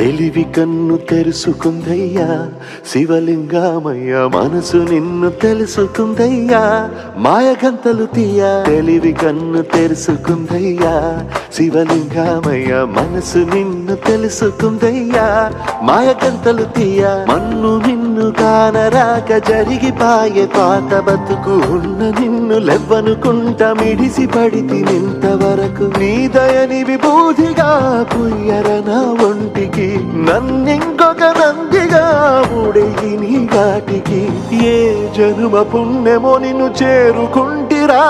తెలివి కన్ను తెరుసుకుందయ్యా శివలింగమయ్య మనసు నిన్ను తెలుసుకుందయ్యా మాయగంతలు తీయ తెలివి కన్ను తెరుసుకుందయ్యా శివలింగమయ్య మనసు నిన్ను తెలుసుకుందయ్యా మాయగంతలు తీయ మన్ను నిన్ను కానరాక జరిగిపాయే పాత బతుకు ఉన్న నిన్ను లెవ్వనుకుంట మిడిసి పడితి నింతవరకు నీ దయని విభూతిగా పుయ్యర నా ఒంటికి నన్నింకొక నందిగా ఊడెయ్యి నీ ఘాటికి ఏ జనుమ పుణ్యమో నిన్ను చేరుకుంటిరా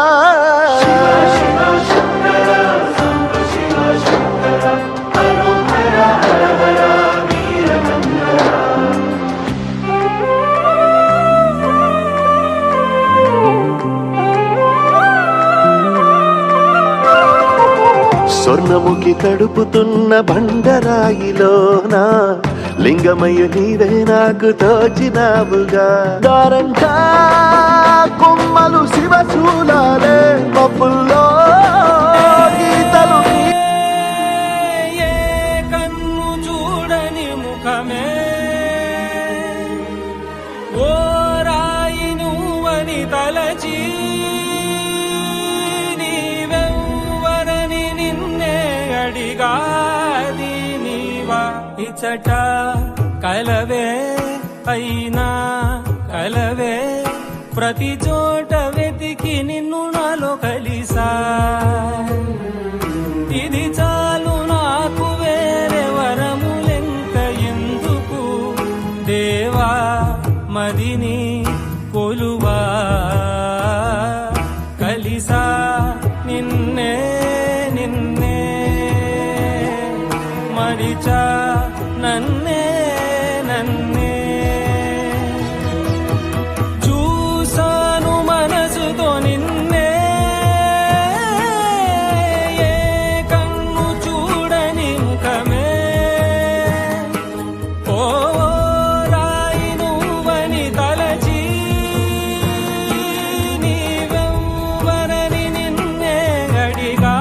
స్వర్ణముఖి తడుపుతున్న బండరాయిలోన లింగమయ్య నీవే నాకు తోచినావుగా దారంటా కొమ్మలు శివశూలాలే పప్పుల్లో గీతలు కన్ను చూడని ముఖమే ఓ రాయి నువ్వని తలచి అడిగాది నీవా ఇచట కలవే అయినా కలవే ప్రతి చోట వెతికి నిన్ను నాలో కలిసా ఇది చాలు నాకు వేరే వరములెంత ఎందుకు దేవా మదిని కొలువా కలిసా నిన్నే నిన్నే మరిచా నన్నే నన్నే చూసాను మనసుతో నిన్నే ఏ కన్ను చూడని ముఖమే ఓ రాయి నువ్వని తలచి నీవెవ్వరని నిన్నే అడిగా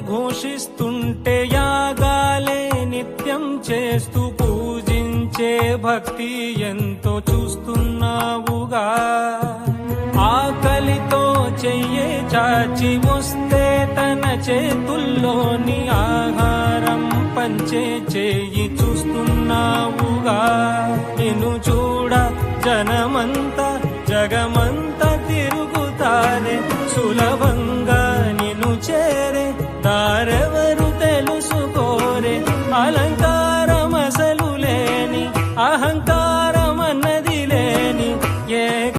ఘోషిస్తుంటే యాగాలే నిత్యం చేస్తూ పూజించే భక్తి ఎంతో చూస్తున్నావుగా ఆకలితో చెయ్యే చాచి వస్తే తన చేతుల్లోని ఆహారం పంచే చేయి చూస్తున్నావుగా నిన్ను చూడ జనమంతా జగమంతా తిరుగుతారే సులభంగా నిన్ను చేరే దారెవ